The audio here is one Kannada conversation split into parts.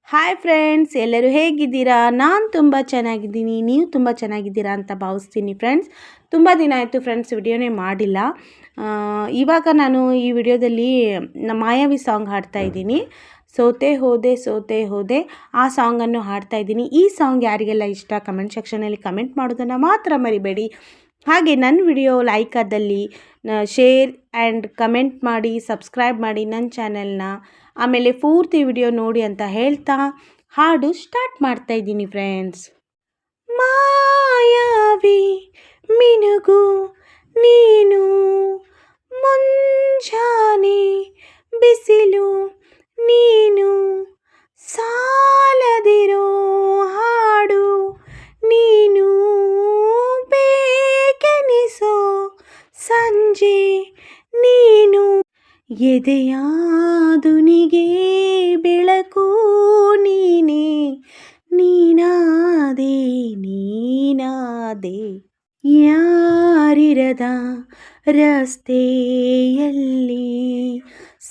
ಹಾಯ್ ಫ್ರೆಂಡ್ಸ್, ಎಲ್ಲರೂ ಹೇಗಿದ್ದೀರಾ? ನಾನು ತುಂಬ ಚೆನ್ನಾಗಿದ್ದೀನಿ. ನೀವು ತುಂಬ ಚೆನ್ನಾಗಿದ್ದೀರಾ ಅಂತ ಭಾವಿಸ್ತೀನಿ ಫ್ರೆಂಡ್ಸ್. ತುಂಬ ದಿನ ಆಯಿತು ಫ್ರೆಂಡ್ಸ್, ವಿಡಿಯೋನೇ ಮಾಡಿಲ್ಲ. ಇವಾಗ ನಾನು ಈ ವಿಡಿಯೋದಲ್ಲಿ ಮಾಯಾವಿ ಸಾಂಗ್ ಹಾಡ್ತಾ ಇದ್ದೀನಿ. ಸೋತೆ ಹೋದೆ ಸೋತೆ ಹೋದೆ ಆ ಸಾಂಗನ್ನು ಹಾಡ್ತಾ ಇದ್ದೀನಿ. ಈ ಸಾಂಗ್ ಯಾರಿಗೆಲ್ಲ ಇಷ್ಟ ಕಮೆಂಟ್ ಸೆಕ್ಷನಲ್ಲಿ ಕಮೆಂಟ್ ಮಾಡೋದನ್ನು ಮಾತ್ರ ಮರಿಬೇಡಿ. ಹಾಗೆ ನನ್ನ ವಿಡಿಯೋ ಲೈಕ್ ಆದಲ್ಲಿ ಶೇರ್ ಆ್ಯಂಡ್ ಕಮೆಂಟ್ ಮಾಡಿ, ಸಬ್ಸ್ಕ್ರೈಬ್ ಮಾಡಿ ನನ್ನ ಚಾನೆಲ್ನ. ಆಮೇಲೆ ಪೂರ್ತಿ ವಿಡಿಯೋ ನೋಡಿ ಅಂತ ಹೇಳ್ತಾ ಹಾಡು ಸ್ಟಾರ್ಟ್ ಮಾಡ್ತಾ ಇದ್ದೀನಿ ಫ್ರೆಂಡ್ಸ್. ಮಾಯಾವಿ ಮಿನುಗು ನೀನು, ಮುಂಜಾನೆ ಬಿಸಿಲು ನೀನು, ಸಾಲದಿರೋ ಹಾಡು ನೀನು, ಬೇಕೆನಿಸೋ ಸಂಜೆ ನೀನು, ಎದೆಯಾದುನಿಗೆ ಬೆಳಕು ನೀನೇ, ನೀನಾದೆ ನೀನಾದೆ. ಯಾರಿರದ ರಸ್ತೆಯಲ್ಲಿ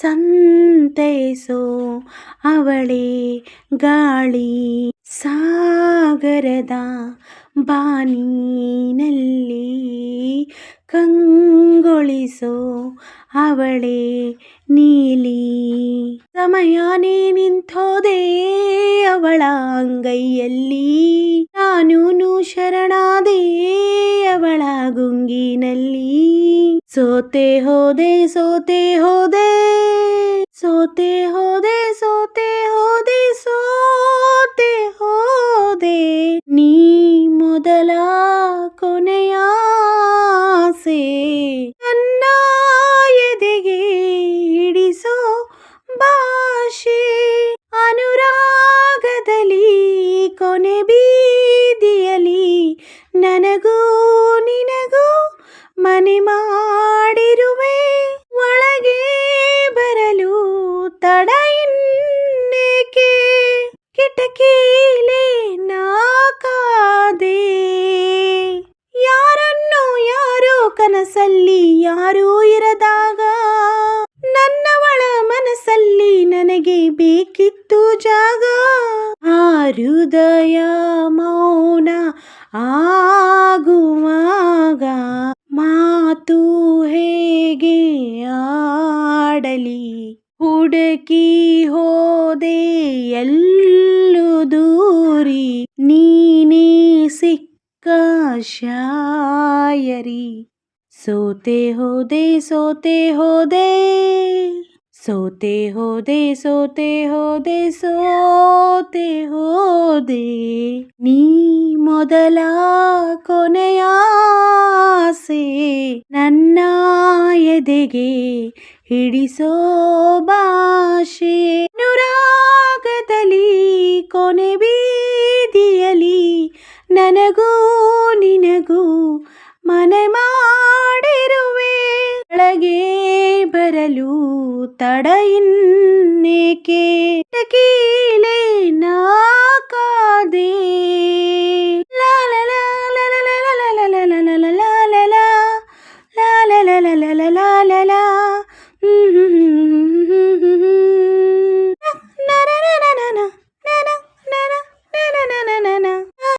ಸಂತೈಸೋ ಅವಳೇ ಗಾಳಿ, ಸಾಗರದ ಬಾನಿನಲ್ಲಿ ಕಂಗೊಳಿಸೋ ಅವಳೇ ನೀಲಿ. ಸಮಯನೇ ನಿಂತೋದೆ ಅವಳ ಅಂಗೈಯಲ್ಲಿ, ನಾನೂನು ಶರಣಾದೆ ಅವಳ ಗುಂಗಿನಲ್ಲಿ. ಸೋತೆ ಹೋದೆ ಸೋತೆ ಹೋದೆ ಸೋತೆ ಹೋದೆ ಸೋತೆ ಹೋದೆ ಸೋತೆ ಹೋದೆ, ನೀ ಮೊದಲ ಕೊನೆಯ ಆಸೆ, ನನ್ನ ಎದೆಗೆ ಹಿಡಿಸೋ ಭಾಷೆ, ಅನುರಾಗದಲ್ಲಿ ಕೊನೆ ಬೀದಿಯಲ್ಲಿ ನನಗೂ ನಿನಗೂ ಮನೆ ಮಾಡಿರುವೆ, ಒಳಗೆ ಬರಲು ತಡ ಇನ್ನೇಕೆ, ಕಿಟಕಿಲೇ ನಾಕಾದೆ, ಯಾರನ್ನು ಯಾರೋ ಕನಸಲ್ಲಿ ಯಾರೂ ಇರದಾಗ, ನನ್ನವಳ ಮನಸ್ಸಲ್ಲಿ ನನಗೆ ಬೇಕಿತ್ತು ಜಾಗ. ಆ ಹೃದಯ ಮೌನ ಆಗುವಾಗ ಮಾತು ಹೇಗೆ ಆಡಲಿ, ಹುಡುಕಿ ಹೋದೆ ಎಲ್ಲೂ ದೂರಿ, ನೀನೇ ಸಿಕ್ಕ ಶಾಯರಿ. ಸೋತೆ ಹೋದೆ ಸೋತೆ ಹೋದೆ ಸೋತೆ ಹೋದೆ ಸೋತೆ ಹೋದೆ ಸೋತೆ ಹೋದೆ, ನೀ ಮೊದಲ ಕೊನೆಯ ಆಸೆ, ನನ್ನ ಎದೆಗೆ ಹಿಡಿಸೋ ಭಾಷೆ, ಅನುರಾಗದಲ್ಲಿ ಕೊನೆ ಬೀದಿಯಲ್ಲಿ ನನಗೂ ನಿನಗೂ ಮನೆ ಮಾಡಿರುವೆ, ಒಳಗೆ ಬರಲು ತಡ ಇನ್ನೇಕೆ, ಕಿಟಕಿಲೇ ನಾ